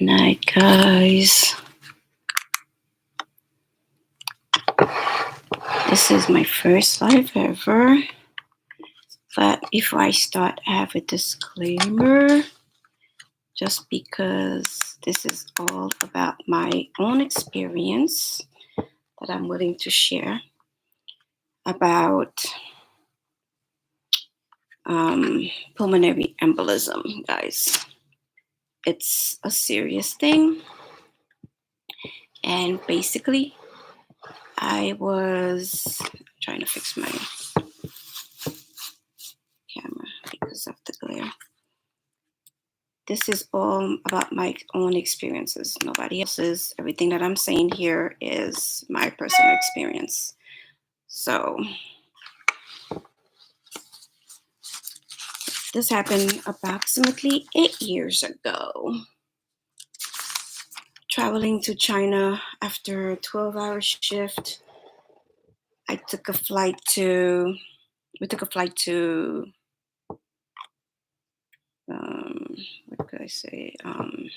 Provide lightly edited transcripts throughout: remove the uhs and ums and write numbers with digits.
Night, guys. This is my first live ever. But before I start, I have a disclaimer just because this is all about my own experience that I'm willing to share about pulmonary embolism, guys. It's a serious thing. And basically, I was trying to fix my camera because of the glare. This is all about my own experiences, nobody else's. Everything that I'm saying here is my personal experience. So this happened approximately 8 years ago. Traveling to China after a 12-hour shift, we took a flight to, what could I say? I'm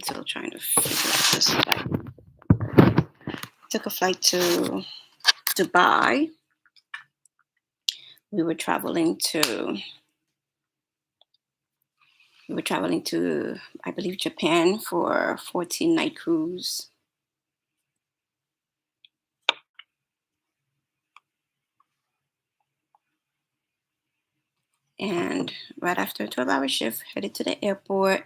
still trying to figure out this flight. Took a flight to Dubai. We were traveling to, I believe, Japan for a 14-night cruise. And right after a 12-hour shift, headed to the airport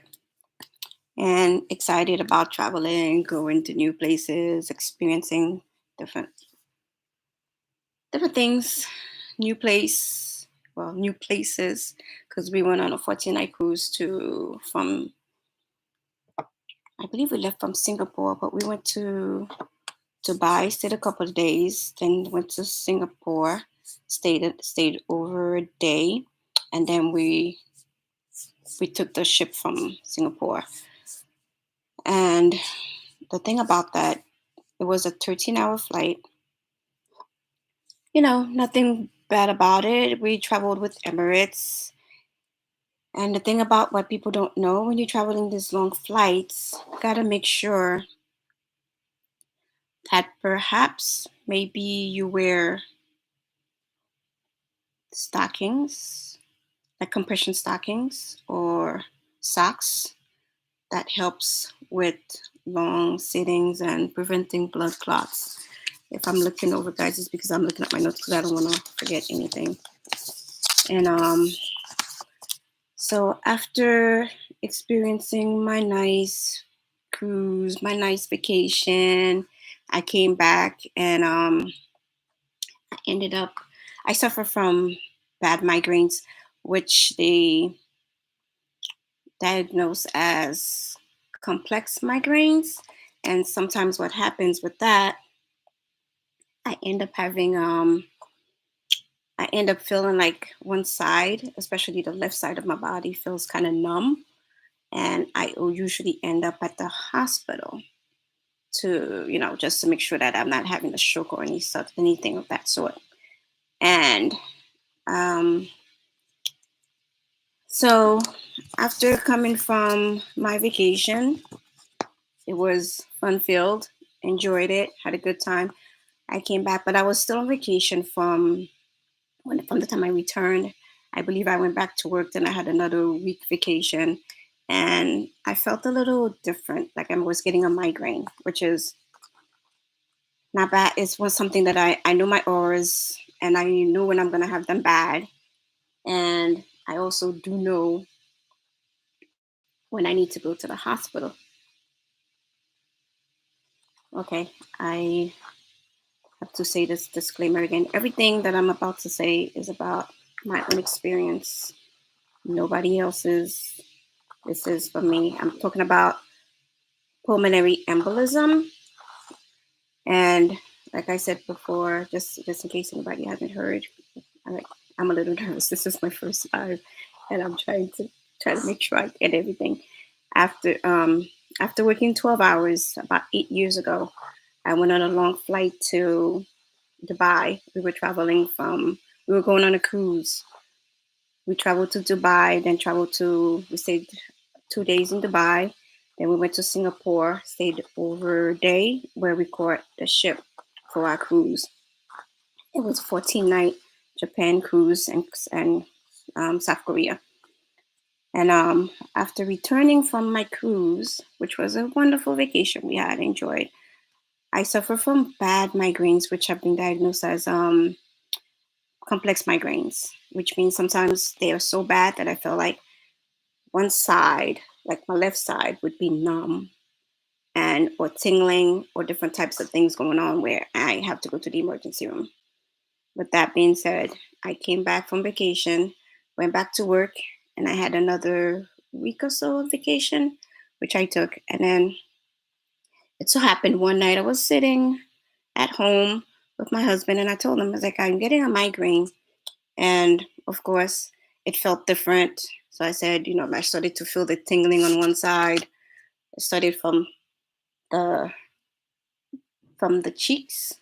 and excited about traveling, going to new places, experiencing different things, new places, because we went on a 14-night cruise from, I believe we left from Singapore, but we went to Dubai, stayed a couple of days, then went to Singapore, stayed over a day, and then we took the ship from Singapore. And the thing about that, it was a 13-hour flight. Nothing bad about it. We traveled with Emirates. And the thing about what people don't know when you're traveling these long flights, you gotta make sure that perhaps maybe you wear stockings, like compression stockings or socks. That helps with long sittings and preventing blood clots. If I'm looking over, guys, it's because I'm looking at my notes because I don't want to forget anything. And so after experiencing my nice cruise, my nice vacation, I came back and I suffer from bad migraines, which they diagnose as complex migraines. And sometimes what happens with that, I end up feeling like one side, especially the left side of my body, feels kind of numb. And I will usually end up at the hospital to, just to make sure that I'm not having a stroke or anything of that sort. And so after coming from my vacation, it was fun-filled, enjoyed it, had a good time. I came back, but I was still on vacation from the time I returned. I believe I went back to work, then I had another week vacation, and I felt a little different, like I was getting a migraine, which is not bad. It was something that I know my auras, and I know when I'm going to have them bad. And I also do know when I need to go to the hospital. Okay, I have to say this disclaimer again. Everything that I'm about to say is about my own experience, nobody else's. This is for me. I'm talking about pulmonary embolism. And like I said before, just in case anybody hasn't heard, I'm a little nervous. This is my first live, and I'm trying to make sure I get everything. After working 12 hours about 8 years ago, I went on a long flight to Dubai. We were going on a cruise. We traveled to Dubai, then we stayed 2 days in Dubai. Then we went to Singapore, stayed over a day where we caught the ship for our cruise. It was a 14-night Japan cruise and South Korea. And after returning from my cruise, which was a wonderful vacation we had enjoyed, I suffer from bad migraines, which have been diagnosed as complex migraines, which means sometimes they are so bad that I feel like one side, like my left side, would be numb and or tingling or different types of things going on where I have to go to the emergency room. With that being said, I came back from vacation, went back to work, and I had another week or so of vacation, which I took. And then it so happened one night I was sitting at home with my husband, and I told him, I was like, I'm getting a migraine. And of course, it felt different. So I said, I started to feel the tingling on one side. It started the from the cheeks,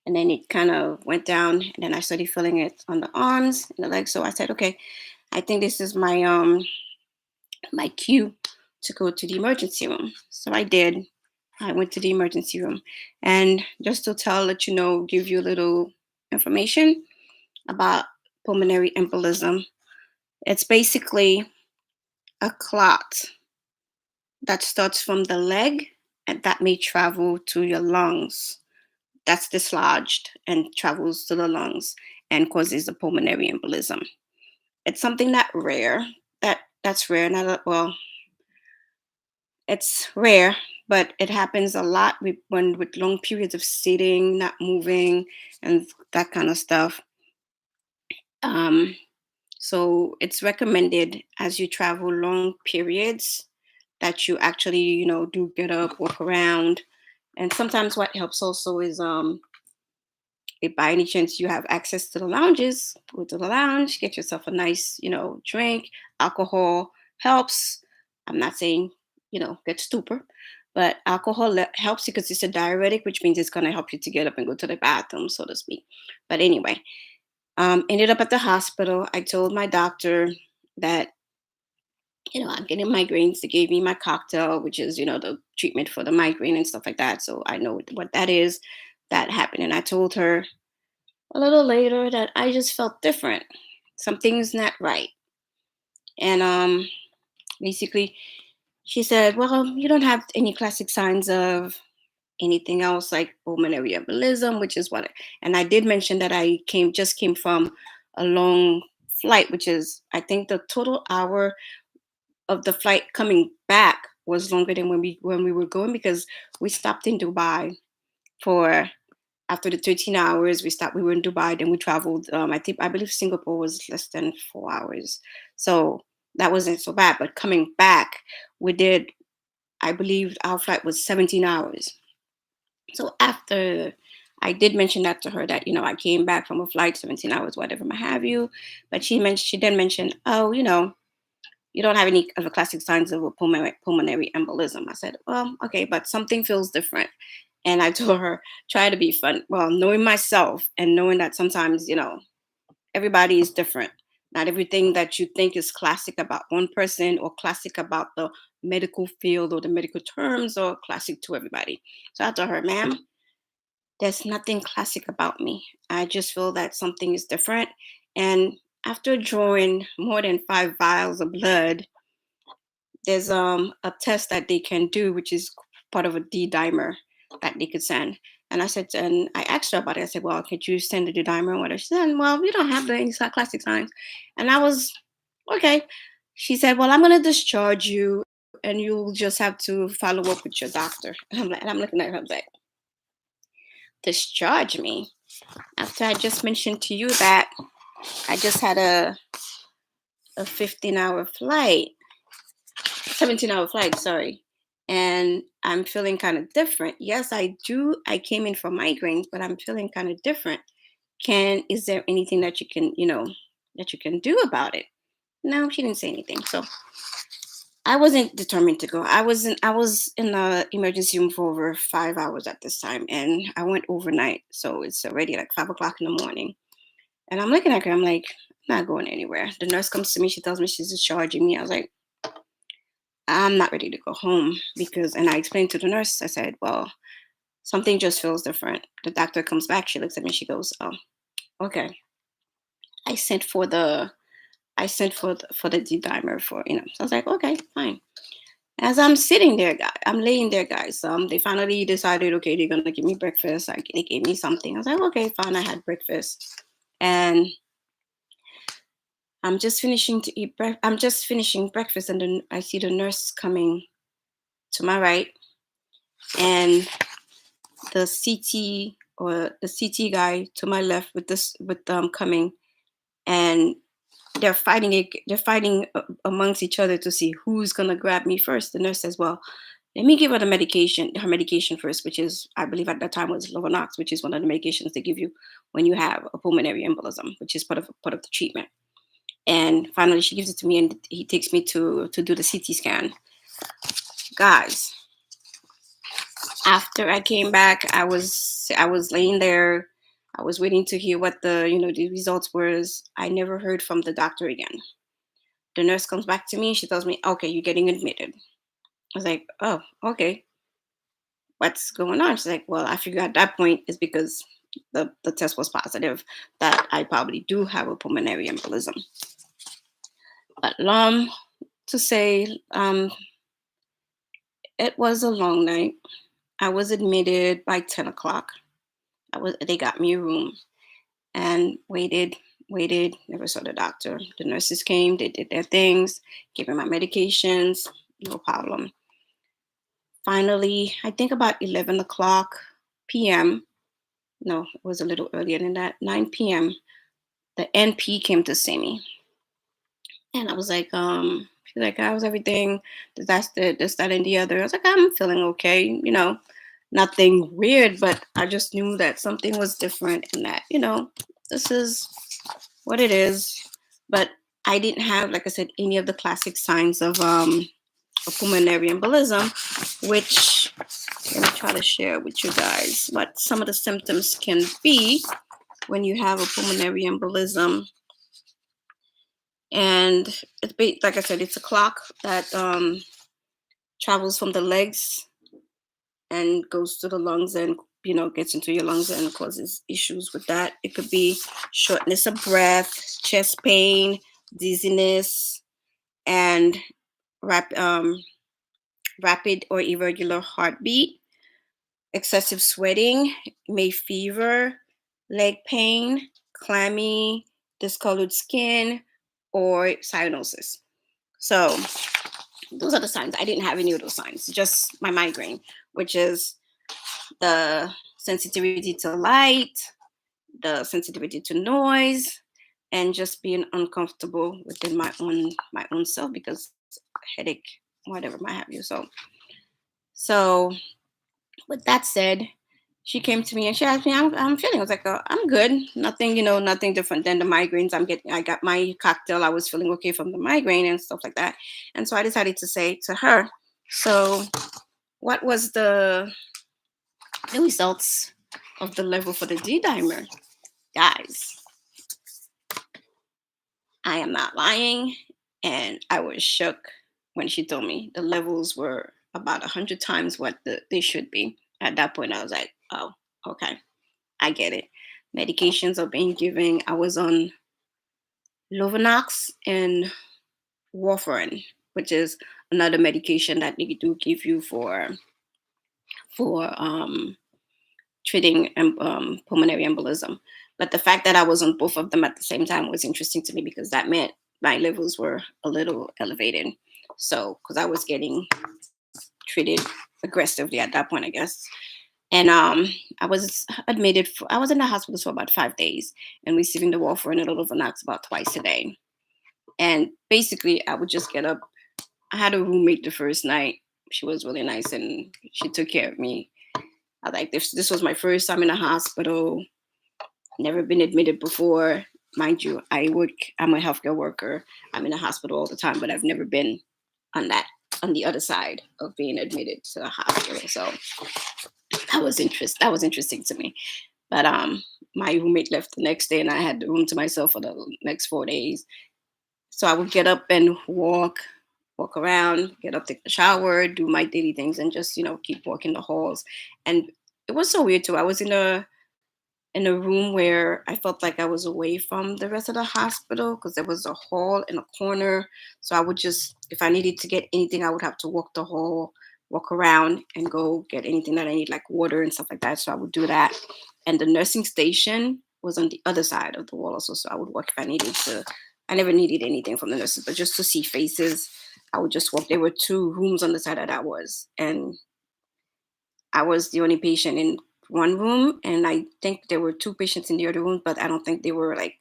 and then it kind of went down, and then I started feeling it on the arms and the legs. So I said, okay, I think this is my cue to go to the emergency room. So I did. I went to the emergency room, and just to let you know, give you a little information about pulmonary embolism. It's basically a clot that starts from the leg and that may travel to your lungs. That's dislodged and travels to the lungs and causes a pulmonary embolism. It's something that's rare. Not well, it's rare, but it happens a lot with long periods of sitting, not moving, and that kind of stuff. Um, so it's recommended as you travel long periods that you actually, do get up, walk around. And sometimes what helps also is if by any chance you have access to the lounges, go to the lounge, get yourself a nice, drink. Alcohol helps. I'm not saying, get stupor, but alcohol helps because it's a diuretic, which means it's going to help you to get up and go to the bathroom, so to speak. But anyway, ended up at the hospital. I told my doctor that I'm getting migraines. They gave me my cocktail, which is, the treatment for the migraine and stuff like that. So I know what that is. That happened. And I told her a little later that I just felt different. Something's not right. And basically, she said, well, you don't have any classic signs of anything else like pulmonary embolism, which is and I did mention that I just came from a long flight, which is, I think the total hour of the flight coming back was longer than when we were going because we stopped in Dubai for after the 13 hours we were in Dubai, then we traveled I believe Singapore was less than 4 hours, so that wasn't so bad. But coming back, we did, I believe our flight was 17 hours. So after, I did mention that to her that I came back from a flight 17 hours, whatever might have you. But she then mentioned, oh, you don't have any of the classic signs of a pulmonary embolism. I said, well, okay, but something feels different. And I told her, try to be fun. Well, knowing myself and knowing that sometimes, everybody is different. Not everything that you think is classic about one person or classic about the medical field or the medical terms or classic to everybody. So I told her, ma'am, there's nothing classic about me. I just feel that something is different. And after drawing more than 5 vials of blood, there's a test that they can do, which is part of a D dimer that they could send. And I asked her about it. I said, well, could you send the D dimer? And what she said, well, we don't have the classic signs. And I was, okay. She said, well, I'm going to discharge you and you'll just have to follow up with your doctor. And I'm looking at her, I'm like, discharge me? After I just mentioned to you that I just had a 15-hour flight, 17-hour flight, sorry. And I'm feeling kind of different. Yes, I do. I came in for migraines, but I'm feeling kind of different. Is there anything that that you can do about it? No, she didn't say anything. So I wasn't determined to go. I was in the emergency room for over 5 hours at this time, and I went overnight. So it's already like 5 o'clock in the morning. And I'm looking at her, I'm like, I'm not going anywhere. The nurse comes to me, she tells me she's discharging me. I was like, I'm not ready to go home because, and I explained to the nurse, I said, well, something just feels different. The doctor comes back, she looks at me, she goes, oh, okay. I sent for the, for the D dimer for, you know. So I was like, okay, fine. As I'm sitting there, guys, I'm laying there, guys. They finally decided, okay, they're gonna give me breakfast. They gave me something. I was like, okay, fine. I had breakfast, and I'm just finishing to eat. I'm just finishing breakfast, and then I see the nurse coming to my right, and the CT, or the CT guy to my left with this, with coming, and they're fighting it. They're fighting amongst each other to see who's gonna grab me first. The nurse says, well, let me give her the medication, her medication first, which is, I believe at that time was Lovenox, which is one of the medications they give you when you have a pulmonary embolism, which is part of the treatment. And finally, she gives it to me, and he takes me to do the CT scan. Guys, after I came back, I was laying there. I was waiting to hear what the, the results was. I never heard from the doctor again. The nurse comes back to me. She tells me, "Okay, you're getting admitted." I was like, "Oh, okay. What's going on?" She's like, "Well, I figured at that point is because the test was positive that I probably do have a pulmonary embolism." But to say, it was a long night. I was admitted by 10 o'clock. They got me a room and waited, never saw the doctor. The nurses came, they did their things, gave me my medications, no problem. Finally, I think about 11 o'clock p.m. No, it was a little earlier than that, 9 p.m. The NP came to see me. And I was like, she's like, how's everything? This, that, and the other. I was like, I'm feeling okay, nothing weird, but I just knew that something was different, and that, this is what it is. But I didn't have, like I said, any of the classic signs of a pulmonary embolism, which let me try to share with you guys what some of the symptoms can be when you have a pulmonary embolism. And like I said, it's a clot that travels from the legs and goes to the lungs, and gets into your lungs and causes issues with that. It could be shortness of breath, chest pain, dizziness, and rapid or irregular heartbeat, excessive sweating, may fever, leg pain, clammy, discolored skin, or cyanosis. So those are the signs. I didn't have any of those signs, just my migraine, which is the sensitivity to light, the sensitivity to noise, and just being uncomfortable within my own self because headache, whatever might have you. So with that said, she came to me and she asked me, I'm feeling. I was like, I'm good. Nothing, nothing different than the migraines I'm getting. I got my cocktail. I was feeling okay from the migraine and stuff like that. And so I decided to say to her, so what was the results of the level for the D dimer? Guys, I am not lying. And I was shook when she told me the levels were about 100 times what they should be. At that point, I was like, oh, okay, I get it. Medications are being given. I was on Lovenox and warfarin, which is another medication that they do give you for treating pulmonary embolism. But the fact that I was on both of them at the same time was interesting to me because that meant my levels were a little elevated. So, because I was getting treated aggressively at that point, I guess. And I was I was in the hospital for about 5 days and receiving the warfarin and Lovenox about twice a day. And basically, I would just get up. I had a roommate the first night. She was really nice and she took care of me. I like this was my first time in a hospital. Never been admitted before. Mind you, I'm a healthcare worker. I'm in a hospital all the time, but I've never been on the other side of being admitted to a hospital. So that was interesting to me. But my roommate left the next day and I had the room to myself for the next 4 days. So I would get up and walk walk around, get up, take a shower, do my daily things, and just keep walking the halls. And it was so weird too. I was in a room where I felt like I was away from the rest of the hospital because there was a hall in a corner. So I would just, if I needed to get anything, I would have to walk the hall, walk around, and go get anything that I need, like water and stuff like that. So I would do that. And the nursing station was on the other side of the wall also. So I would walk if I needed to. I never needed anything from the nurses, but just to see faces, I would just walk. There were two rooms on the side that I was. And I was the only patient in one room, and I think there were two patients in the other room, but I don't think they were like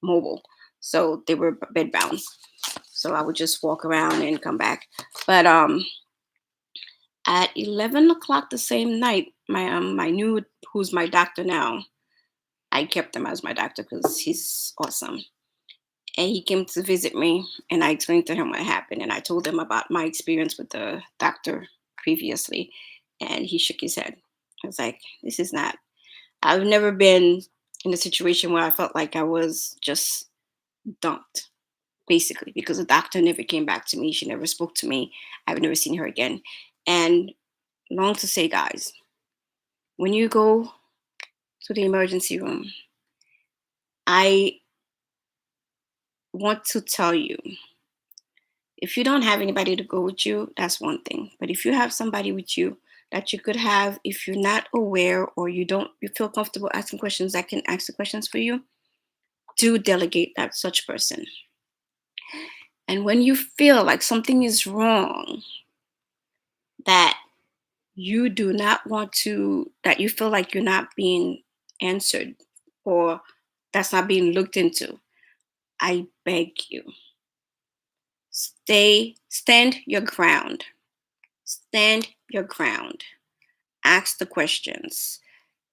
mobile, so they were bed bound. So I would just walk around and come back. But at 11 o'clock the same night, my new who's my doctor now, I kept him as my doctor because he's awesome. And he came to visit me, and I explained to him what happened, and I told him about my experience with the doctor previously, and he shook his head. I was like, "This is not." I've never been in a situation where I felt like I was just dumped, basically, because the doctor never came back to me. She never spoke to me. I've never seen her again. And long to say, guys, when you go to the emergency room, I want to tell you, if you don't have anybody to go with you, that's one thing. But if you have somebody with you that you could have, if you're not aware or you feel comfortable asking questions that can ask the questions for you, do delegate that such person. And when you feel like something is wrong, that you do not want to, that you feel like you're not being answered or that's not being looked into, I beg you, stand your ground. Stand your ground. Ask the questions.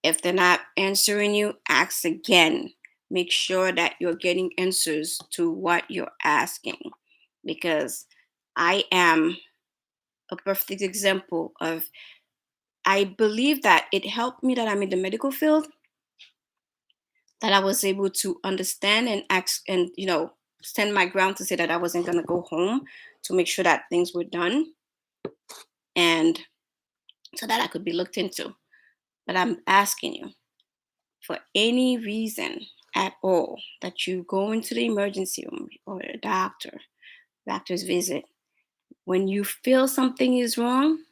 If they're not answering you, ask again. Make sure that you're getting answers to what you're asking. Because I am a perfect example of, I believe that it helped me that I'm in the medical field, that I was able to understand and ask and, stand my ground to say that I wasn't going to go home, to make sure that things were done and so that I could be looked into. But I'm asking you, for any reason at all that you go into the emergency room or a doctor's visit, when you feel something is wrong,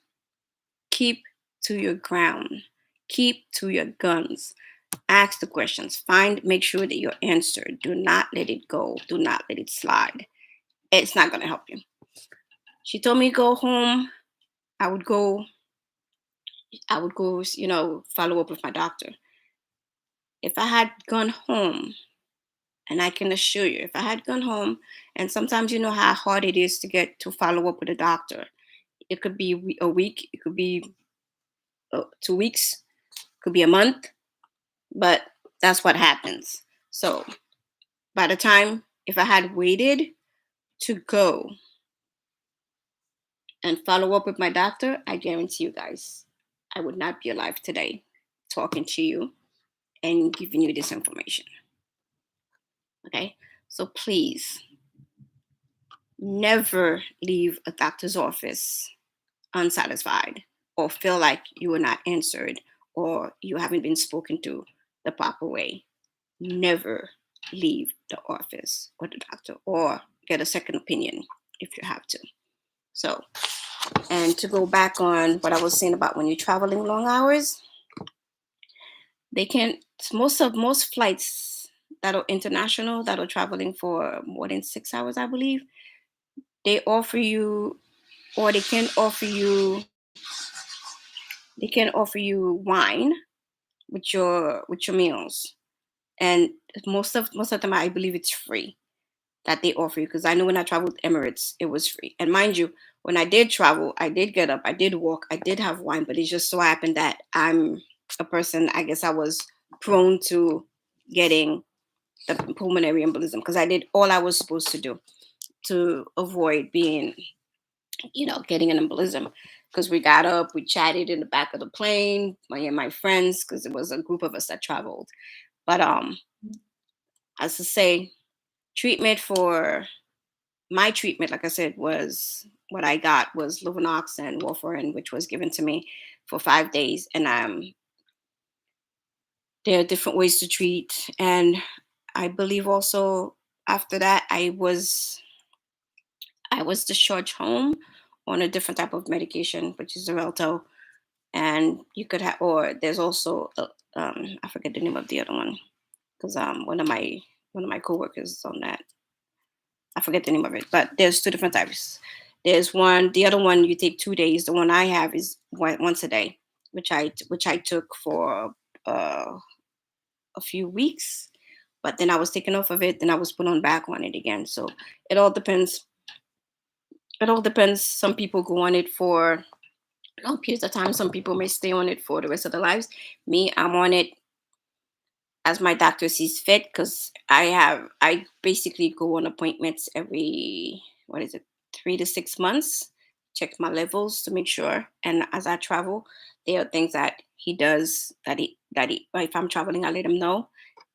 keep to your ground. Keep to your guns. Ask the questions. Make sure that you're answered. Do not let it go. Do not let it slide. It's not going to help you. She told me to go home. I would go, follow up with my doctor. If I had gone home, and I can assure you, if I had gone home, and sometimes you know how hard it is to get to follow up with a doctor. It could be a week, it could be 2 weeks, it could be a month, but that's what happens. So by the time, if I had waited to go and follow up with my doctor, I guarantee you guys, I would not be alive today talking to you and giving you this information. Okay? So please never leave a doctor's office unsatisfied or feel like you were not answered or you haven't been spoken to the proper way. Never leave the office or the doctor or get a second opinion if you have to. So, and to go back on what I was saying about when you're traveling long hours, they can most flights that are international, that are traveling for more than 6 hours, I believe, they offer you, or they can offer you wine with your meals. And most of them, I believe it's free, that they offer you, because I know when I traveled Emirates, it was free. And mind you, when I did travel, I did get up, I did walk, I did have wine, but it just so happened that I'm a person, I guess I was prone to getting the pulmonary embolism, because I did all I was supposed to do to avoid being, getting an embolism. Because we got up, we chatted in the back of the plane, me and my friends, because it was a group of us that traveled. But as to say, treatment for my treatment, like I said, was what I got was Lovenox and warfarin, which was given to me for 5 days. And there are different ways to treat. And I believe also after that, I was discharged home on a different type of medication, which is Xarelto. And you could have, or there's also, I forget the name of the other one because one of my coworkers is on that. I forget the name of it, but there's two different types. There's one, the other one you take 2 days. The one I have is once a day, which I took for uh, a few weeks, but then I was taken off of it, then I was put on back on it again. So it all depends. It all depends. Some people go on it for long periods of time. Some people may stay on it for the rest of their lives. Me, I'm on it as my doctor sees fit because I basically go on appointments every, what is it, 3 to 6 months, check my levels to make sure. And as I travel, there are things that he does that he if I'm traveling, I let him know.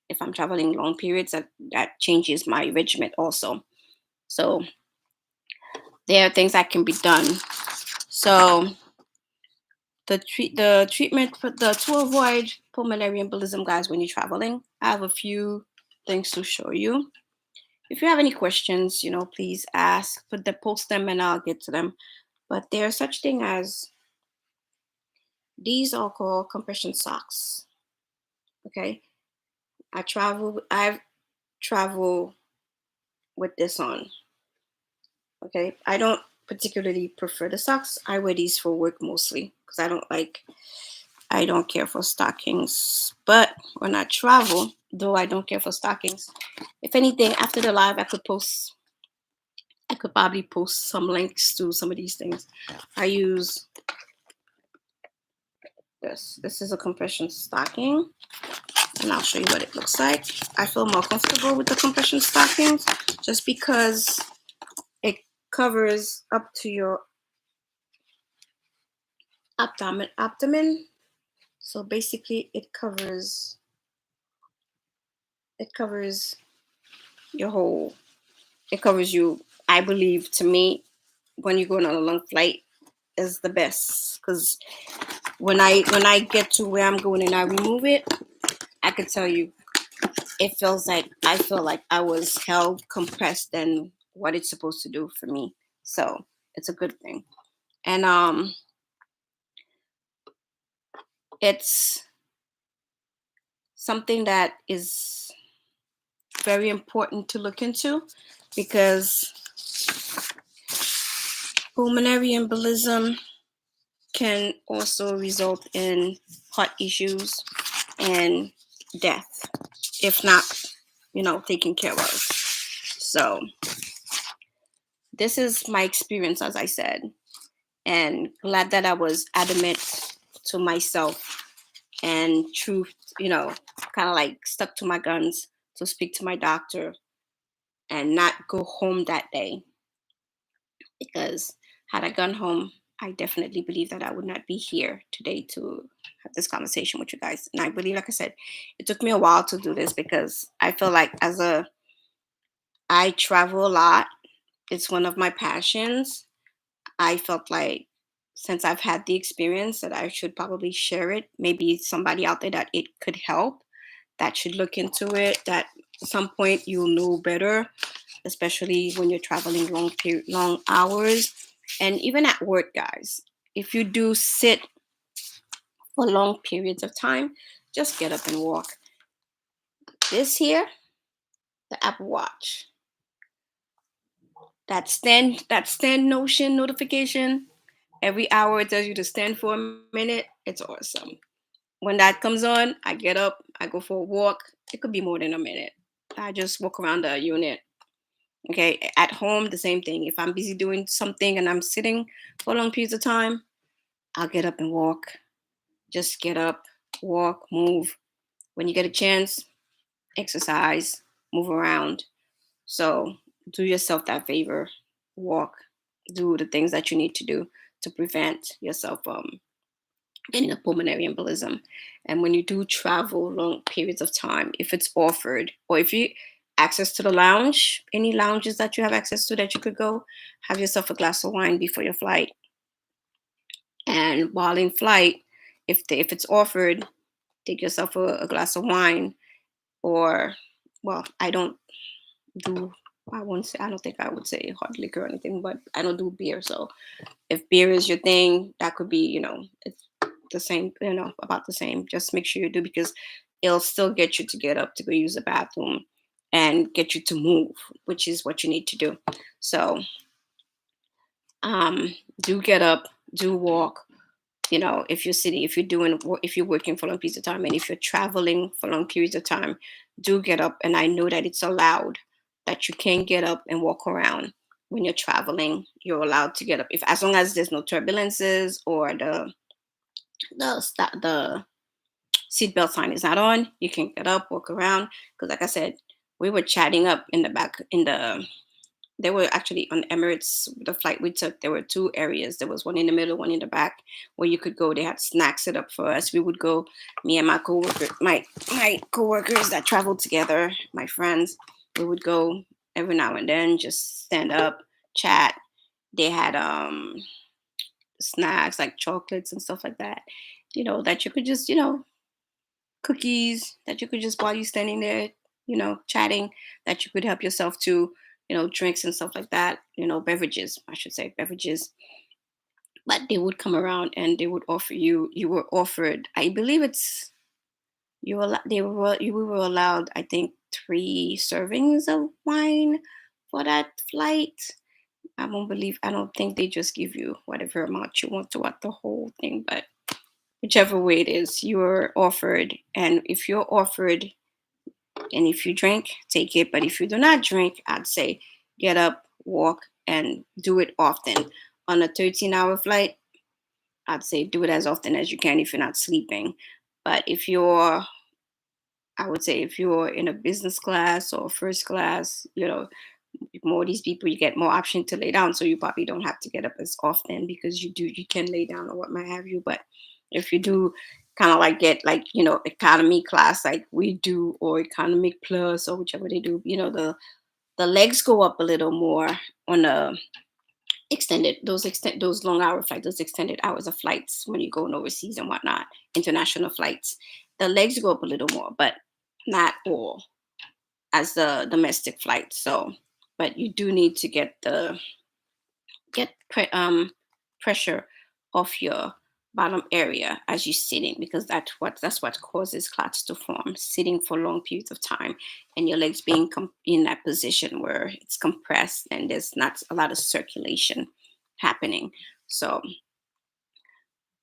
If I'm traveling long periods, that changes my regimen also. So there are things that can be done. So the treatment for the to avoid pulmonary embolism, guys, when you're traveling, I have a few things to show you. If you have any questions, please ask, put the post them and I'll get to them. But there's such thing as, these are called compression socks. Okay. I've traveled with this on. Okay. I don't particularly prefer the socks. I wear these for work mostly because I don't care for stockings. But when I travel, though I don't care for stockings, if anything, after the live I could probably post some links to some of these things. I use this. This is a compression stocking, and I'll show you what it looks like. I feel more comfortable with the compression stockings just because it covers up to your abdomen. So basically it covers your whole, it covers you. I believe, to me, when you're going on a long flight, is the best because when I get to where I'm going and I remove it, I could tell you I feel like I was held compressed than what it's supposed to do for me. So it's a good thing. And it's something that is very important to look into because pulmonary embolism can also result in heart issues and death if not, taken care of. So this is my experience, as I said, and glad that I was adamant to myself and truth, kind of like stuck to my guns to speak to my doctor and not go home that day. Because had I gone home, I definitely believe that I would not be here today to have this conversation with you guys. And I believe, like I said, it took me a while to do this because I feel like I travel a lot. It's one of my passions. I felt like since I've had the experience that I should probably share it. Maybe somebody out there that it could help, that should look into it, that at some point you'll know better, especially when you're traveling long hours. And even at work, guys, if you do sit for long periods of time, just get up and walk. This here, the Apple Watch, that stand notion notification, every hour it tells you to stand for a minute. It's awesome. When that comes on, I get up, I go for a walk. It could be more than a minute. I just walk around the unit. Okay, at home, the same thing. If I'm busy doing something and I'm sitting for long periods of time, I'll get up and walk. Just get up, walk, move. When you get a chance, exercise, move around. So do yourself that favor. Walk, do the things that you need to do to prevent yourself from getting a pulmonary embolism. And when you do travel long periods of time, if it's offered, or if you access to the lounge, any lounges that you have access to that you could go, have yourself a glass of wine before your flight. And while in flight, if it's offered, take yourself a glass of wine. Or, well, I don't do, I won't say, I don't think I would say hard liquor or anything, but I don't do beer. So if beer is your thing, that could be, it's the same, about the same. Just make sure you do, because it'll still get you to get up to go use the bathroom and get you to move, which is what you need to do. So do get up, do walk. If you're sitting, if you're working for long periods of time, and if you're traveling for long periods of time, do get up. And I know that it's allowed that you can get up and walk around when you're traveling. You're allowed to get up, if as long as there's no turbulences, or the seatbelt sign is not on. You can get up, walk around. Because, like I said, we were chatting up in the back, they were actually on Emirates, the flight we took. There were two areas. There was one in the middle, one in the back, where you could go. They had snacks set up for us. We would go, me and my coworkers that traveled together, my friends. We would go every now and then, just stand up, chat. They had snacks like chocolates and stuff like that. That you could just, cookies that you could just, while you're standing there, chatting, that you could help yourself to, drinks and stuff like that, beverages, I should say, beverages. But they would come around and they would offer you, you were offered, I believe it's, we were allowed, I think, 3 servings of wine for that flight. I don't think they just give you whatever amount you want throughout the whole thing, but whichever way it is, you're offered. And if you're offered, and if you drink, take it. But if you do not drink, I'd say get up, walk, and do it often. On a 13-hour flight, I'd say do it as often as you can if you're not sleeping. But I would say if you're in a business class or first class, more of these people, you get more option to lay down. So you probably don't have to get up as often, because you can lay down or what might have you. But if you do kind of like get, like, economy class like we do, or economic plus, or whichever they do, the legs go up a little more on the those long hour flights, those extended hours of flights, when you're going overseas and whatnot, international flights. The legs go up a little more, but not all as the domestic flight. So, but you do need to get pressure off your bottom area as you're sitting, because that's what causes clots to form, sitting for long periods of time, and your legs being in that position where it's compressed and there's not a lot of circulation happening. So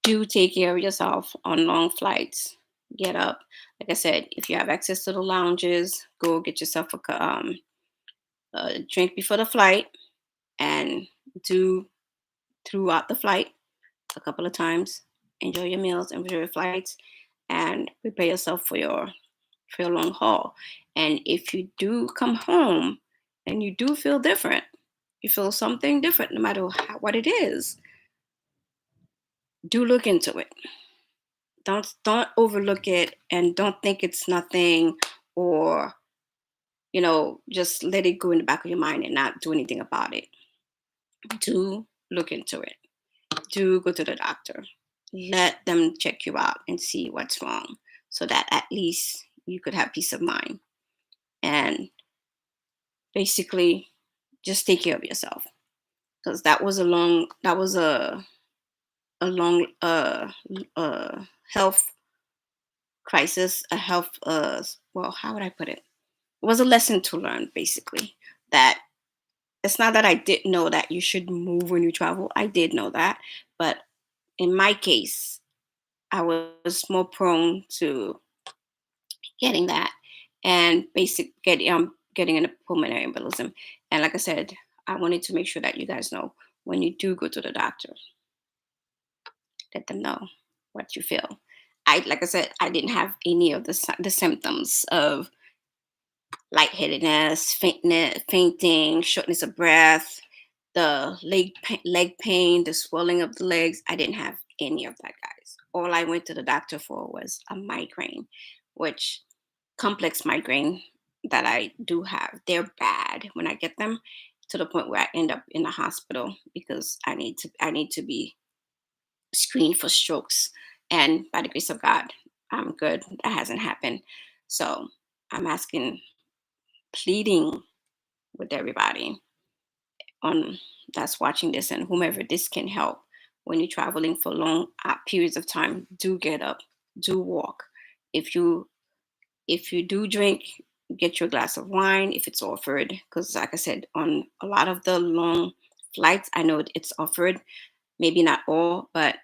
do take care of yourself on long flights. Get up. Like I said, if you have access to the lounges, go get yourself a drink before the flight, and do throughout the flight a couple of times. Enjoy your meals, enjoy your flights, and prepare yourself for your long haul. And if you do come home and you do feel different, you feel something different, no matter what it is, do look into it. Don't overlook it, and don't think it's nothing, or just let it go in the back of your mind and not do anything about it. Do look into it. Do go to the doctor. Let them check you out and see what's wrong, so that at least you could have peace of mind. And basically, just take care of yourself, because that was a long health crisis, a health well, how would I put it? It was a lesson to learn, basically. That it's not that I didn't know that you should move when you travel. I did know that, but in my case, I was more prone to getting that, and getting in a pulmonary embolism. And like I said, I wanted to make sure that you guys know, when you do go to the doctor, let them know what you feel. Like I said, I didn't have any of the symptoms of lightheadedness, fainting, shortness of breath, the leg pain, the swelling of the legs. I didn't have any of that, guys. All I went to the doctor for was a migraine, which complex migraine. that I do have, they're bad when I get them, to the point where I end up in the hospital because I need to be screened for strokes. And by the grace of God, I'm good. That hasn't happened. So I'm asking, pleading with everybody on that's watching this and whomever this can help. When you're traveling for long periods of time, do get up, do walk. If you do drink, get your glass of wine if it's offered, because like I said, on a lot of the long flights, I know it's offered. Maybe not all, but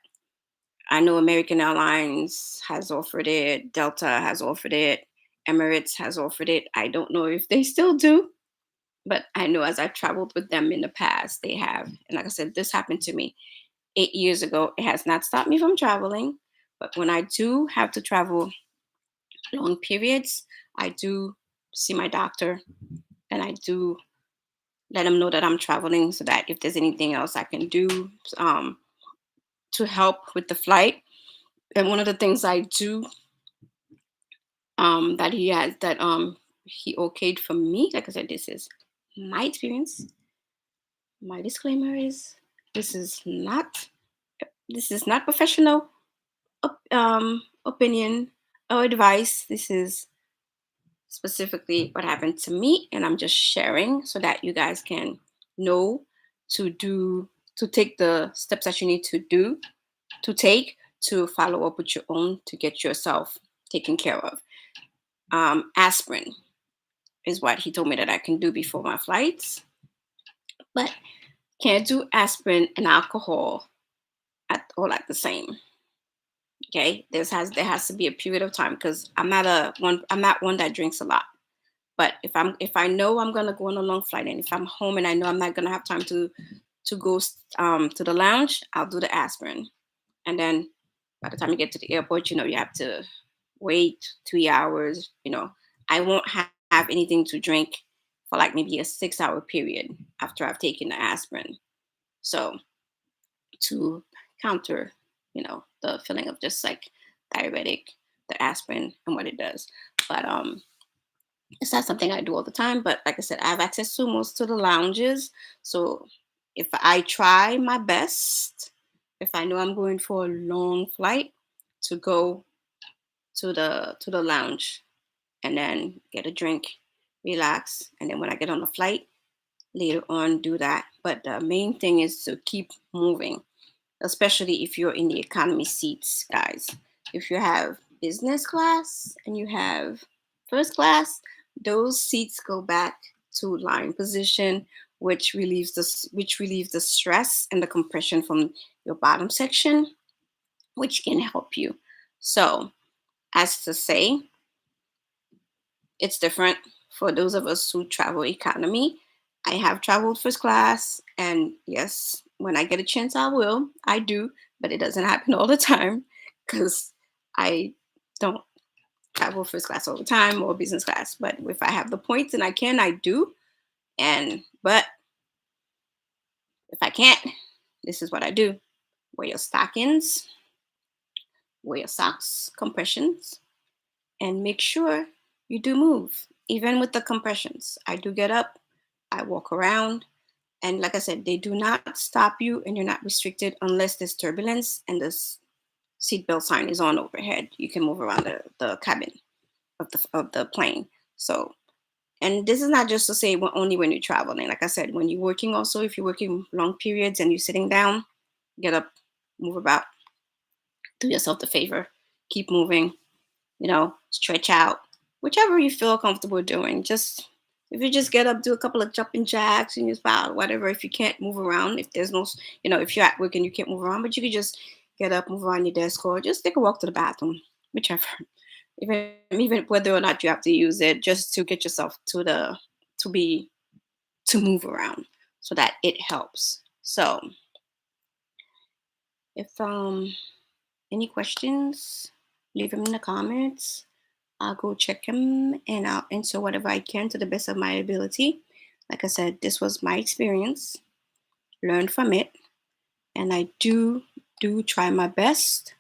I know American Airlines has offered it, Delta has offered it, Emirates has offered it. I don't know if they still do, but I know as I've traveled with them in the past, they have. And like I said, this happened to me 8 years ago. It has not stopped me from traveling, but when I do have to travel long periods, I do see my doctor and I do let him know that I'm traveling, so that if there's anything else I can do um, to help with the flight. And one of the things I do that he okayed for me, like I said, this is my experience. My disclaimer is this is not this is not professional opinion or advice. This is specifically what happened to me, and I'm just sharing so that you guys can know to do to take the steps that you need to take to follow up with your own to get yourself taken care of. Aspirin is what he told me that I can do before my flights, but can't do aspirin and alcohol at all at the same. Okay, there has to be a period of time, because I'm not one that drinks a lot. But if I know I'm gonna go on a long flight, and if I'm home and I know I'm not gonna have time to go to the lounge, I'll do the aspirin. And then by the time you get to the airport, you have to wait 3 hours. I won't have anything to drink for like maybe a 6 hour period after I've taken the aspirin. So to counter, the feeling of just like diabetic, the aspirin and what it does. But it's not something I do all the time. But like I said, I have access to most of the lounges. So if I try my best, if I know I'm going for a long flight, to go to the lounge and then get a drink, relax, and then when I get on the flight later on, do that. But the main thing is to keep moving, especially if you're in the economy seats, guys. If you have business class and you have first class, those seats go back to lying position, which relieves the stress and the compression from your bottom section, which can help you. So, as to say, it's different for those of us who travel economy. I have traveled first class, and yes, when I get a chance, I will. I do, but it doesn't happen all the time because I don't travel first class all the time or business class. But if I have the points and I can, I do. But if I can't, this is what I do: wear your stockings, wear your socks, compressions, and make sure you do move. Even with the compressions, I do get up, I walk around, and like I said, they do not stop you and you're not restricted unless there's turbulence and this seatbelt sign is on overhead. You can move around the cabin of the plane. So, and this is not just to say only when you're traveling. Like I said, when you're working, also, if you're working long periods and you're sitting down, get up, move about, do yourself the favor, keep moving, stretch out, whichever you feel comfortable doing. Just if you just get up, do a couple of jumping jacks in your spot, whatever. If you can't move around, if there's no, if you're at work and you can't move around, but you could just get up, move around your desk, or just take a walk to the bathroom, whichever. Even whether or not you have to use it, just to get yourself to be to move around, so that it helps. So, if any questions, leave them in the comments. I'll go check them and I'll answer whatever I can to the best of my ability. Like I said, this was my experience. Learn from it, and I do try my best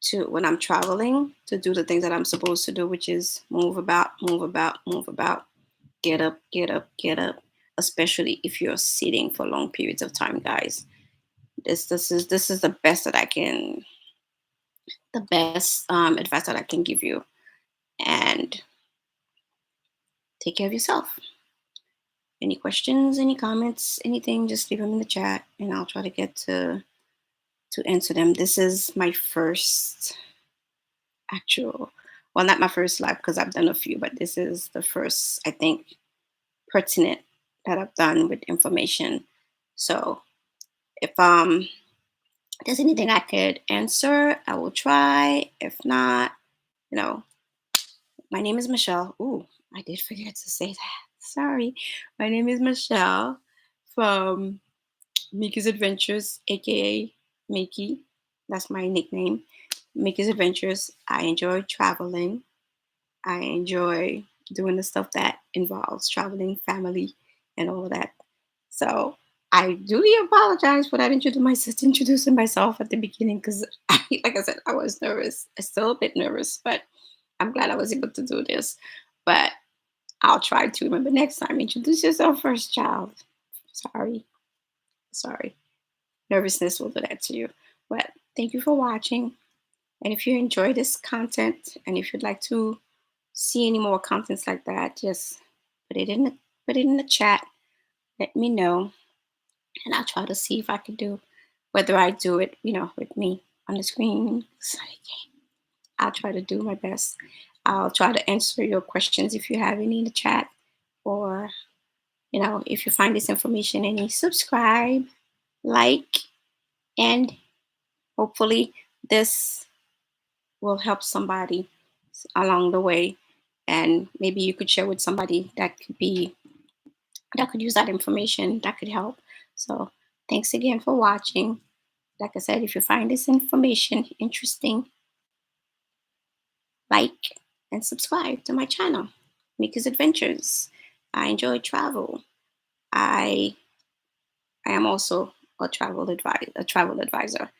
to when I'm traveling to do the things that I'm supposed to do, which is move about, move about, move about, get up, get up, get up. Especially if you're sitting for long periods of time, guys. This is the best that I can, the best advice that I can give you. And take care of yourself. Any questions, any comments, anything, just leave them in the chat and I'll try to get to answer them. This is my first actual, well, not my first live because I've done a few, but this is the first, I think, pertinent that I've done with information. So if there's anything I could answer, I will try. If not, you know, my name is Michelle. Ooh, I did forget to say that. Sorry. My name is Michelle from Mickey's Adventures, aka Mickey. That's my nickname. Mickey's Adventures. I enjoy traveling. I enjoy doing the stuff that involves traveling, family, and all of that. So I do apologize for that introducing myself at the beginning because, like I said, I was nervous. I'm still a bit nervous, but I'm glad I was able to do this. But I'll try to remember next time. Introduce yourself first, child. Sorry. Sorry. Nervousness will do that to you. But thank you for watching. And if you enjoy this content and if you'd like to see any more contents like that, just put it in the chat. Let me know. And I'll try to see if I can do whether I do it, with me on the screen. I'll try to do my best. I'll try to answer your questions if you have any in the chat. Or, if you find this information any, subscribe, like, and hopefully this will help somebody along the way. And maybe you could share with somebody that could use that information, that could help. So thanks again for watching. Like I said, if you find this information interesting, like and subscribe to my channel, Mika's Adventures. I enjoy travel. I I am also a travel advisor.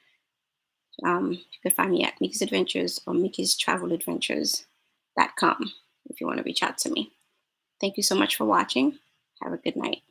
You can find me at Mika's Adventures or MikisTravelAdventures.com if you want to reach out to me. Thank you so much for watching. Have a good night.